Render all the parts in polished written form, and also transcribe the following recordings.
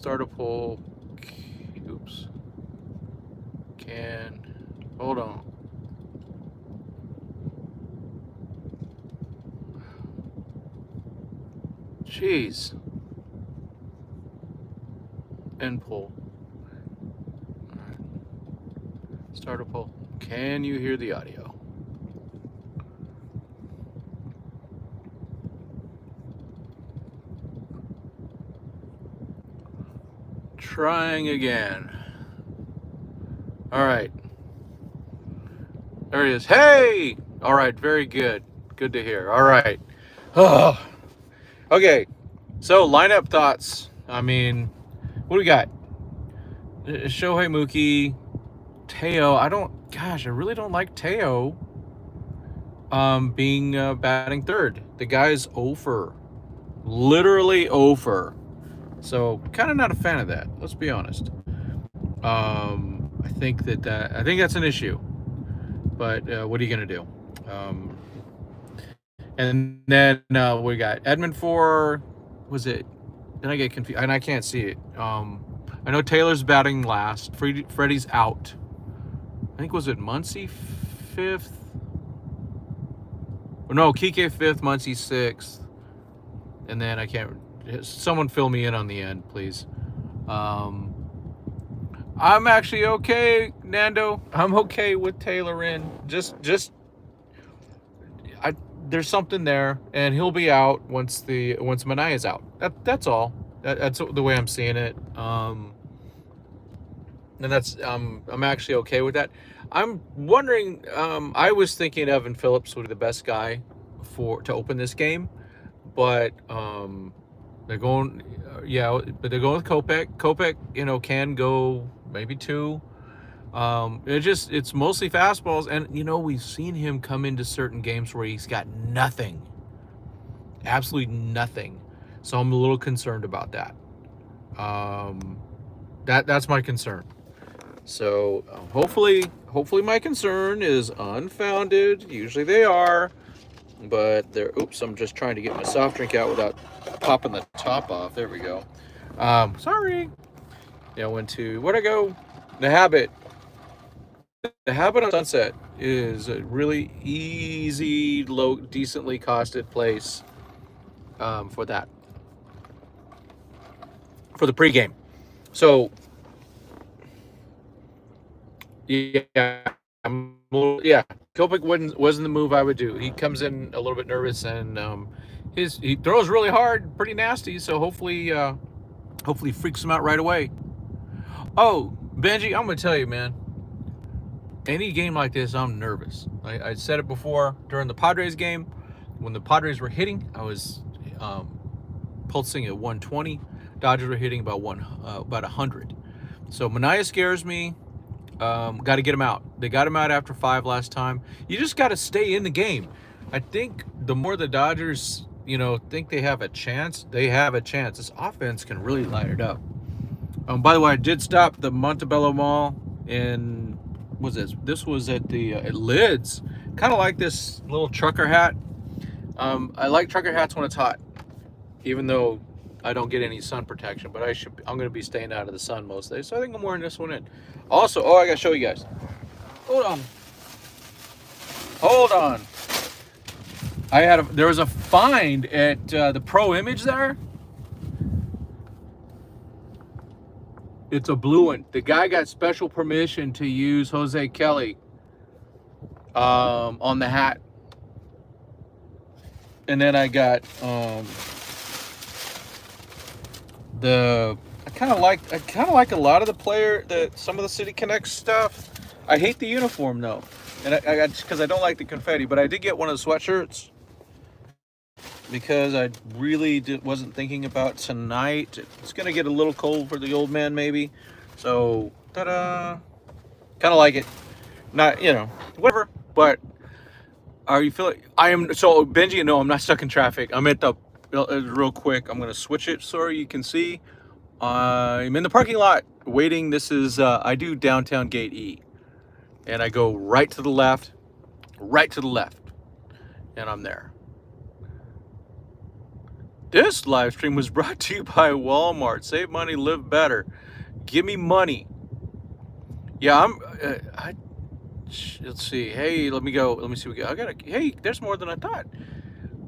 start a poll. Oops. Hold on. Jeez. End poll. All right. Start a poll. Can you hear the audio? Trying again. All right. There he is. Hey! All right, very good. Good to hear. All right. Oh. Okay. So, lineup thoughts. I mean, what do we got? Shohei Mookie, Teo. I really don't like Teo being batting third. The guy's over. Literally over. So, kind of not a fan of that. Let's be honest. I think that's an issue. But what are you going to do? And then we got Edmund for, was it? Then I get confused, and I can't see it. I know Taylor's batting last. Freddie's out. I think, was it Muncy fifth? Oh, no, Kike fifth, Muncy sixth. And then I can't. Someone fill me in on the end, please. I'm actually okay, Nando. I'm okay with Taylor in. There's something there, and he'll be out once Manaea's out. That's all. That's the way I'm seeing it. And that's I'm actually okay with that. I'm wondering. I was thinking Evan Phillips would be the best guy to open this game, but they're going. But they're going with Kopech. Kopech, can go maybe two. It's mostly fastballs, and we've seen him come into certain games where he's got nothing, absolutely nothing. So I'm a little concerned about that. That's my concern. So hopefully my concern is unfounded. Usually they are, but they're. Oops, I'm just trying to get my soft drink out without popping the top off. There we go. Sorry. Where'd I go? The Habit. The Habit on Sunset is a really easy, decently costed place for that. For the pregame. So, yeah, Kopech wasn't the move I would do. He comes in a little bit nervous, and he throws really hard, pretty nasty. So hopefully freaks him out right away. Oh, Benji, I'm gonna tell you, man. Any game like this, I'm nervous. I said it before during the Padres game. When the Padres were hitting, I was pulsing at 120. Dodgers were hitting about 100. So Manaea scares me. Got to get him out. They got him out after 5 last time. You just got to stay in the game. I think the more the Dodgers, think they have a chance, This offense can really light it up. By the way, I did stop the Montebello Mall in. This was at the at Lids. Kind of like this little trucker hat. I like trucker hats when it's hot, even though I don't get any sun protection. But I'm going to be staying out of the sun most days, so I think I'm wearing this one in. Also, I got to show you guys. Hold on. There was a find at the Pro Image there. It's a blue one. The guy got special permission to use Jose Kelly on the hat. And then I got I kind of like a lot of some of the City Connect stuff. I hate the uniform though, and I got because I don't like the confetti. But I did get one of the sweatshirts because I really wasn't thinking about tonight. It's gonna get a little cold for the old man maybe, so ta-da! Kind of like it. Not whatever, but. Are you feeling? I am. So Benji, no, I'm not stuck in traffic. I'm at the real quick. I'm gonna switch it so you can see. I'm in the parking lot waiting. This is I do downtown gate E, and I go right to the left, and I'm there. This live stream was brought to you by Walmart. Save money, live better. Give me money. Yeah, let's see. Hey, let me go. Let me see. Hey, there's more than I thought.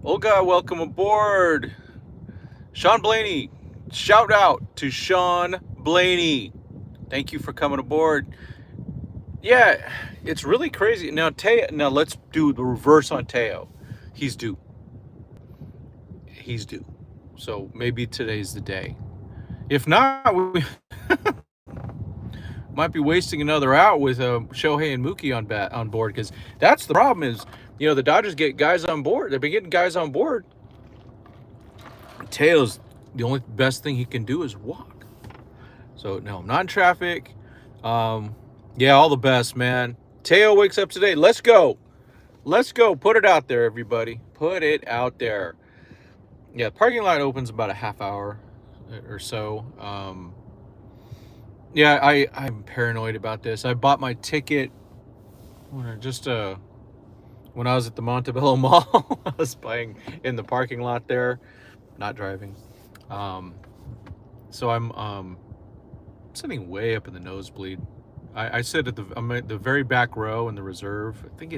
Olga, welcome aboard. Sean Blaney. Shout out to Sean Blaney. Thank you for coming aboard. Yeah, it's really crazy. Now, now let's do the reverse on Teo. He's due. He's due. So maybe today's the day. If not, we might be wasting another out with Shohei and Mookie on board, because that's the problem. Is the Dodgers get guys on board. They've been getting guys on board. Teo's the only best thing he can do is walk. So no, I'm not in traffic. Yeah, all the best, man. Teo wakes up today. Let's go. Let's go. Put it out there, everybody. Put it out there. Yeah, the parking lot opens about a half hour or so. Yeah, I'm paranoid about this. I bought my ticket when I was at the Montebello Mall. I was buying in the parking lot there, not driving. So I'm sitting way up in the nosebleed. I sit I'm at the very back row in the reserve. I think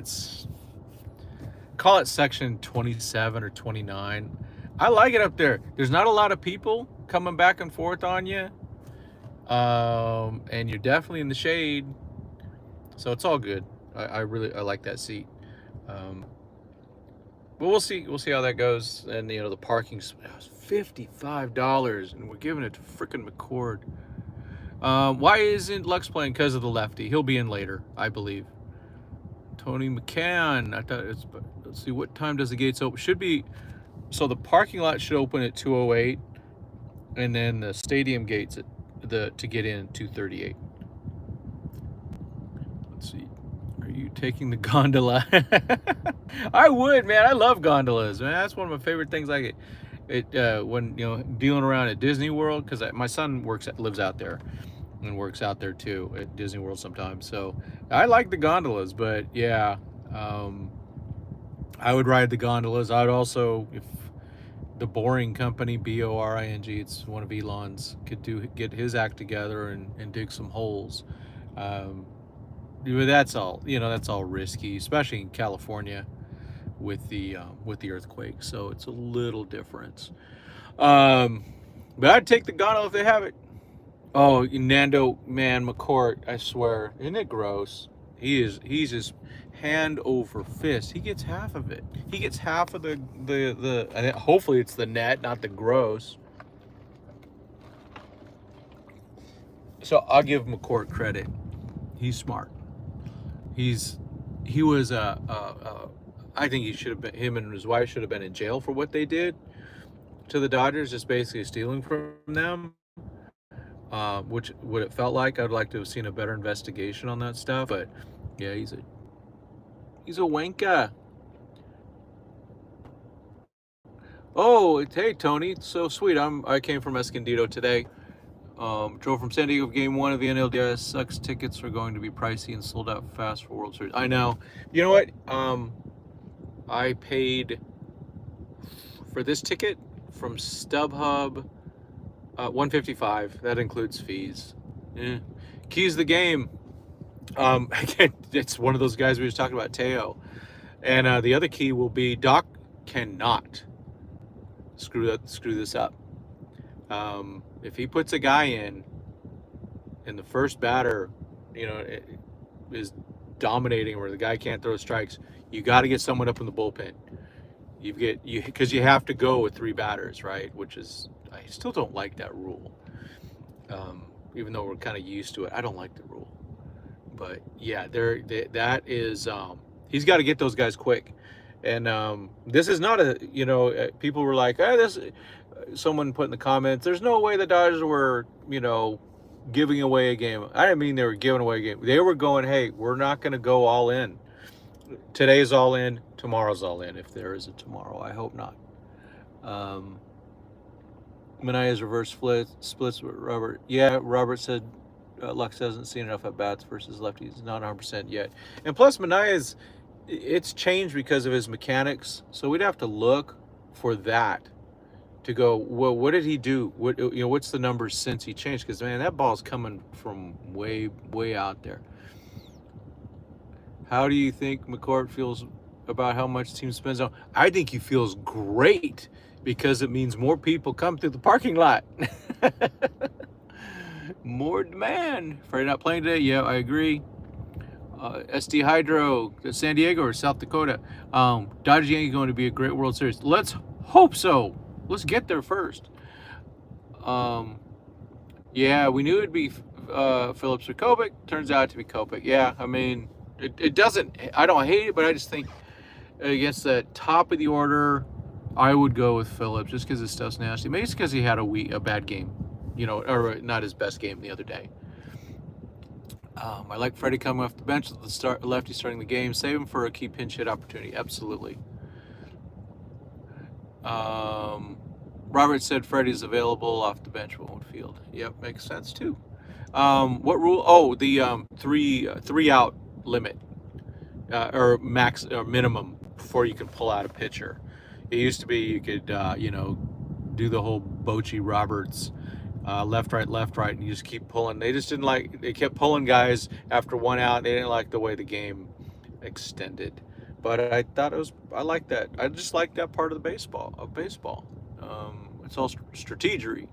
call it section 27 or 29. I like it up there. There's not a lot of people coming back and forth on you. And you're definitely in the shade. So it's all good. I like that seat. But we'll see how that goes. And the parking's $55 and we're giving it to frickin' McCord. Why isn't Lux playing? Because of the lefty. He'll be in later, I believe. Tony McCann. Let's see, what time does the gates open? Should be, so the parking lot should open at 2:08, and then the stadium gates to get in 2:38. Let's see. Are you taking the gondola? I would, man. I love gondolas, man. That's one of my favorite things. I get when dealing around at Disney World, because my son lives out there and works out there too at Disney World sometimes. So I like the gondolas, but yeah, I would ride the gondolas. I would also, if the Boring Company, Boring, it's one of Elon's, could get his act together and dig some holes. That's all. That's all risky, especially in California with the earthquake. So it's a little different. But I'd take the gondola if they have it. Oh, Nando, man, McCourt, I swear, isn't it gross? He's just hand over fist. He gets half of it. He gets half of the hopefully it's the net, not the gross. So I'll give McCourt credit. He's smart. I think him and his wife should have been in jail for what they did to the Dodgers, just basically stealing from them. Which what it felt like. I'd like to have seen a better investigation on that stuff. But yeah, he's a wanker. Oh, hey Tony, it's so sweet. I came from Escondido today. Drove from San Diego for Game 1 of the NLDS. Sucks. Tickets are going to be pricey and sold out fast for World Series. I know. You know what? I paid for this ticket from StubHub. $155. That includes fees. Keys the game. Again, it's one of those guys we was talking about, Teo. And the other key will be Doc cannot screw this up. If he puts a guy in, and the first batter, is dominating, where the guy can't throw strikes, you got to get someone up in the bullpen. Because you have to go with 3 batters, right? Which is, I still don't like that rule. Even though we're kind of used to it, I don't like the rule. But yeah, that is, he's got to get those guys quick. And this is not people were like, someone put in the comments, there's no way the Dodgers were, giving away a game. I didn't mean they were giving away a game. They were going, hey, we're not going to go all in. Today's all in, tomorrow's all in, if there is a tomorrow. I hope not. Manaea's reverse splits with Robert. Yeah, Robert said Lux hasn't seen enough at bats versus lefties. Not 100% yet. And plus, it's changed because of his mechanics. So we'd have to look for that to go, well, what did he do? What's the numbers since he changed? Because man, that ball's coming from way, way out there. How do you think McCourt feels about how much team spends on? I think he feels great because it means more people come through the parking lot. More demand. Afraid not playing today? Yeah, I agree. SD Hydro, San Diego or South Dakota. Dodgers Yankees going to be a great World Series. Let's hope so. Let's get there first. Yeah, we knew it'd be Phillips or Kopech. Turns out to be Kopech. Yeah, I mean, it doesn't. I don't hate it, but I just think against the top of the order, I would go with Phillips just because his stuff's nasty. Maybe it's because he had a bad game, or not his best game the other day. I like Freddie coming off the bench at the start, lefty starting the game. Save him for a key pinch hit opportunity. Absolutely. Robert said Freddie's available off the bench but won't field. Yep, makes sense too. What rule? Oh, the three out limit or max or minimum before you can pull out a pitcher. It used to be you could do the whole Bochy Roberts left right, and you just keep pulling. They just didn't like. They kept pulling guys after one out. They didn't like the way the game extended. But I thought I like that. I just like that part of the baseball. It's all strategery.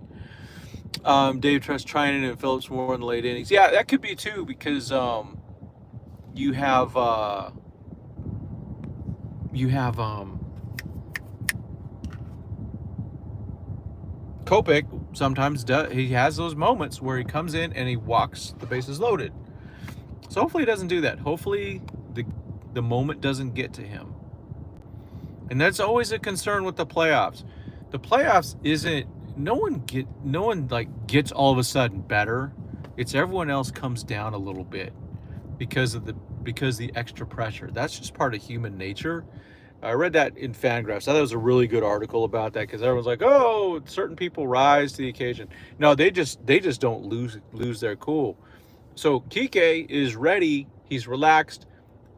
Dave trusts Trinan and Phillips more in the late innings. Yeah, that could be too because you have Kopech sometimes he has those moments where he comes in and he walks the bases loaded. So hopefully he doesn't do that. Hopefully the moment doesn't get to him. And that's always a concern with the playoffs. The playoffs isn't no one gets all of a sudden better. It's everyone else comes down a little bit because the extra pressure. That's just part of human nature. I read that in Fangraphs. I thought it was a really good article about that because everyone's like, "Oh, certain people rise to the occasion." No, they just don't lose their cool. So Kike is ready. He's relaxed.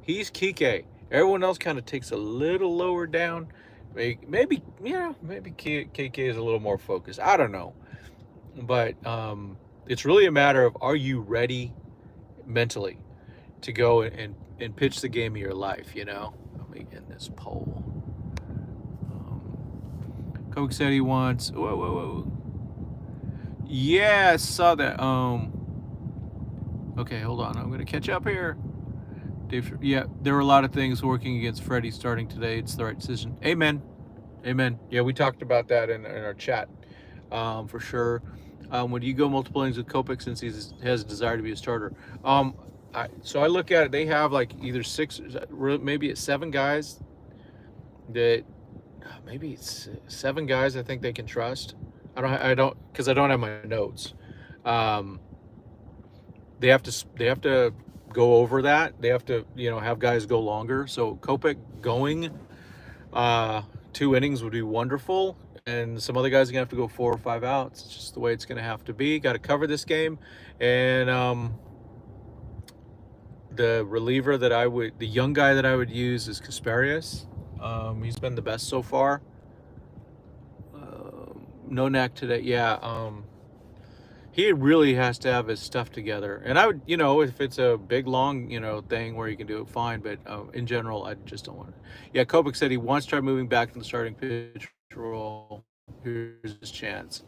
He's Kike. Everyone else kind of takes a little lower down. Maybe Kike is a little more focused. I don't know, but it's really a matter of are you ready mentally to go and pitch the game of your life? Let me end this poll. Coke said he wants. Whoa. Yeah, I saw that. Okay, hold on. I'm gonna catch up here. Dave, yeah, there were a lot of things working against Freddie starting today. It's the right decision. Amen. Yeah, we talked about that in our chat, for sure. Would you go multiple innings with Kopech since he has a desire to be a starter? So I look at it. They have like either maybe it's 7 guys that maybe it's 7 guys I think they can trust. I don't because I don't have my notes. They have to go over that. They have to have guys go longer. So Kopech going 2 innings would be wonderful. And some other guys are gonna have to go 4 or 5 outs. It's just the way it's gonna have to be. Got to cover this game. And the reliever the young guy that I would use is Kasparius. He's been the best so far. No knack today. Yeah. He really has to have his stuff together. And I would, if it's a big, long, thing where you can do it, fine. But in general, I just don't want it. Yeah, Kopech said he wants to try moving back to the starting pitch role. Here's his chance.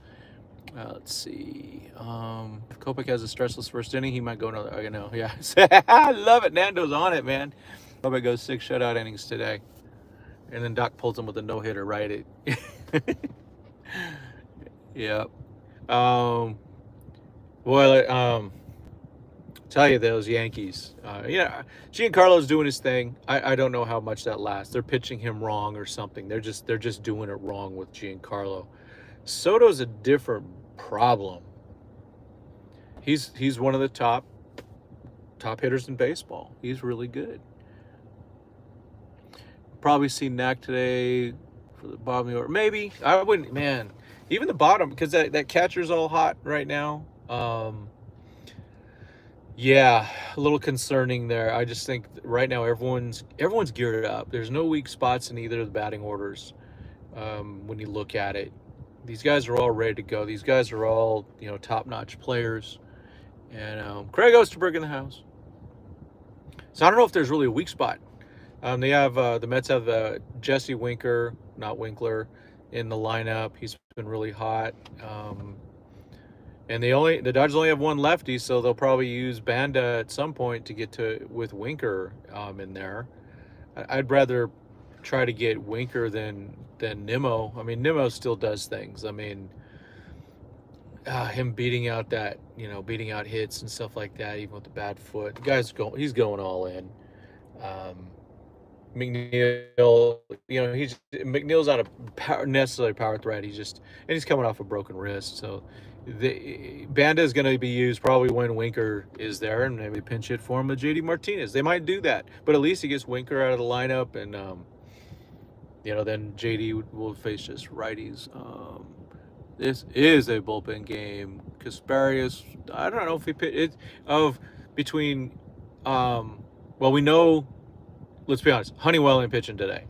Let's see. If Kopech has a stressless first inning, he might go another. I know. Yeah. I love it. Nando's on it, man. Kopech goes 6 shutout innings today. And then Doc pulls him with a no-hitter right at Yep. Boy, tell you those Yankees. Giancarlo's doing his thing. I don't know how much that lasts. They're pitching him wrong or something. They're just doing it wrong with Giancarlo. Soto's a different problem. He's one of the top hitters in baseball. He's really good. Probably see Knack today for the bottom of the order. Maybe. I wouldn't, man. Even the bottom, because that catcher's all hot right now. Yeah, a little concerning there. I just think right now everyone's geared up. There's no weak spots in either of the batting orders when you look at it. these guys are all ready to go. These guys are all, top-notch players. And Craig Osterberg in the house. So I don't know if there's really a weak spot. They have the Mets have Jesse Winker, not Winkler, in the lineup. He's been really hot. And the Dodgers only have one lefty, so they'll probably use Banda at some point to get to with Winker in there. I'd rather try to get Winker than Nimmo. I mean, Nimmo still does things. I mean, him beating out hits and stuff like that, even with the bad foot. He's going all in. McNeil, McNeil's not a necessarily power threat. He's coming off a broken wrist, so the Banda is going to be used probably when Winker is there, and maybe pinch hit for him with JD Martinez. They might do that, but at least he gets Winker out of the lineup, and then JD will face just righties. This is a bullpen game. Kasparius, I don't know if he it of between. Well, we know. Let's be honest. Honeywell ain't pitching today.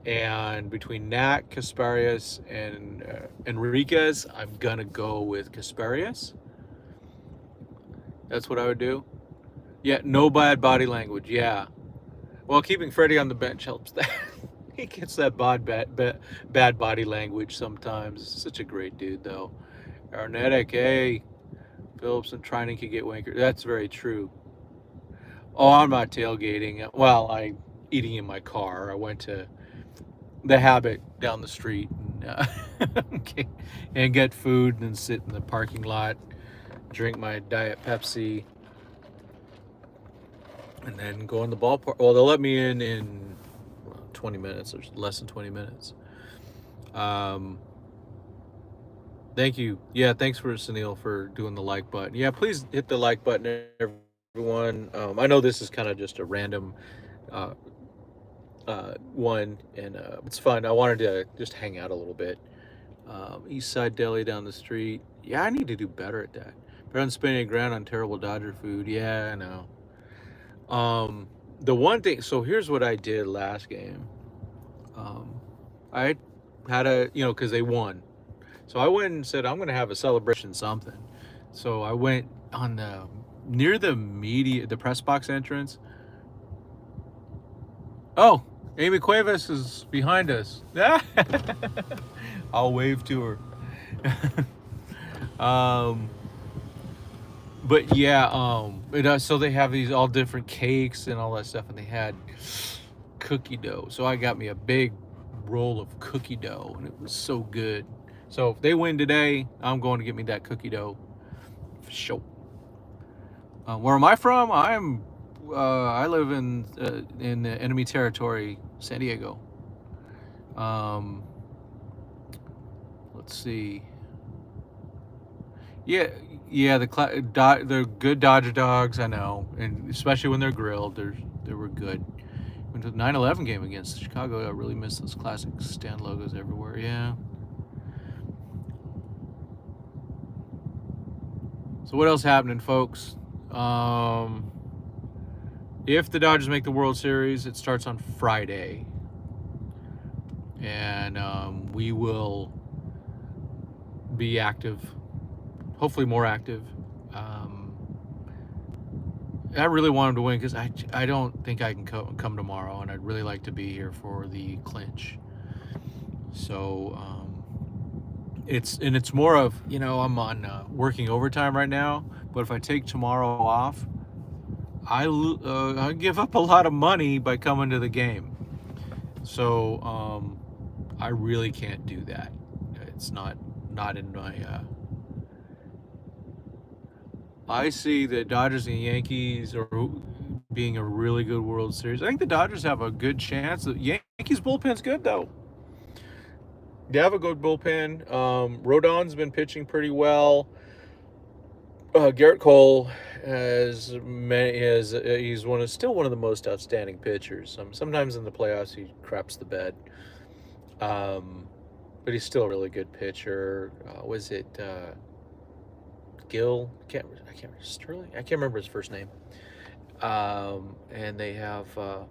And between Nat, Kasparius, and Enriquez, I'm gonna go with Kasparius. That's what I would do. Yeah, no bad body language. Yeah. Well, keeping Freddie on the bench helps that. He gets that bad body language sometimes. Such a great dude, though. Arnett, hey, Phillips and Trinan could get Winker. That's very true. Oh, I'm not tailgating. Well, I'm eating in my car. I went to the Habit down the street and get food and sit in the parking lot, drink my Diet Pepsi, and then go in the ballpark. Well, they'll let me in 20 minutes or less than 20 minutes. Thank you. Yeah, thanks for Sunil for doing the like button. Yeah, please hit the like button, everyone. I know this is kind of just a random one, and it's fun. I wanted to just hang out a little bit. East Side Deli down the street. Yeah, I need to do better at that. Better than spending $1,000 on terrible Dodger food. Yeah, I know. The one thing. So here's what I did last game. I had because they won. So I went and said, I'm going to have a celebration something. So I went on near the press box entrance. Oh, Amy Cuevas is behind us. I'll wave to her. But yeah, so they have these all different cakes and all that stuff, and they had cookie dough. So I got me a big roll of cookie dough, and it was so good. So if they win today, I'm going to get me that cookie dough for sure. Where am I from? I live in the enemy territory, San Diego. Let's see. Yeah, they're good Dodger dogs. I know, and especially when they're grilled, they were good. Went to the 9/11 game against Chicago. I really miss those classic stand logos everywhere. Yeah. So what else happening, folks? If the Dodgers make the World Series, it starts on Friday, and we will be active, hopefully more active. I really want him to win because I don't think I can come tomorrow, and I'd really like to be here for the clinch. So it's more of I'm on working overtime right now, but if I take tomorrow off, I give up a lot of money by coming to the game. So I really can't do that. It's not in my. I see the Dodgers and Yankees are being a really good World Series. I think the Dodgers have a good chance. The Yankees bullpen's good though. They have a good bullpen. Rodon's been pitching pretty well. Garrett Cole he's still one of the most outstanding pitchers. Sometimes in the playoffs he craps the bed, but he's still a really good pitcher. Was it Gill? I can't remember Sterling. I can't remember his first name. And they have I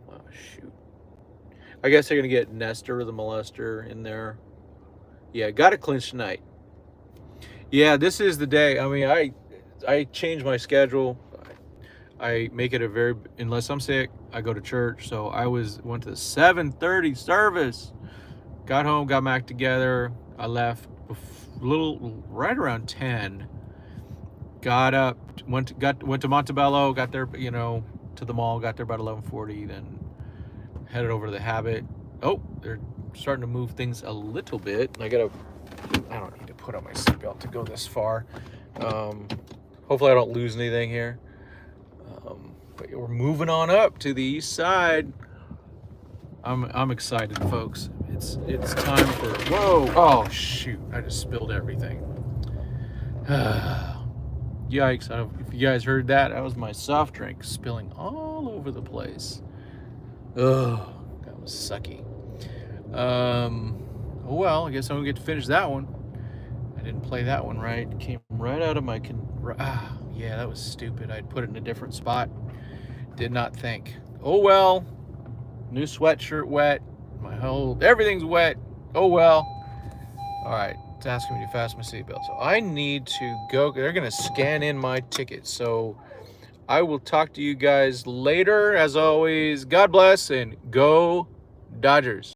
guess they're gonna get Nestor the Molester in there. Yeah, got to clinch tonight. Yeah, this is the day. I mean, I change my schedule. I make it unless I'm sick, I go to church. So I went to the 7:30 service. Got home, got back together. I left right around 10. Got up, went to Montebello, got there, to the mall, got there about 11:40, then headed over to the Habit. Oh, they're starting to move things a little bit. I don't need to put on my seatbelt to go this far. Hopefully I don't lose anything here. But we're moving on up to the east side. I'm excited, folks. It's time for whoa! Oh shoot! I just spilled everything. Yikes! I don't know if you guys heard that. That was my soft drink spilling all over the place. Ugh, that was sucky. Oh well, I guess I'm gonna get to finish that one. I didn't play that one right. It came right out of my yeah, that was stupid. I'd put it in a different spot. Did not think. Oh well. New sweatshirt wet. Everything's wet. Oh well. All right. It's asking me to fasten my seatbelt. So I need to go. They're going to scan in my ticket. So I will talk to you guys later. As always, God bless and go Dodgers.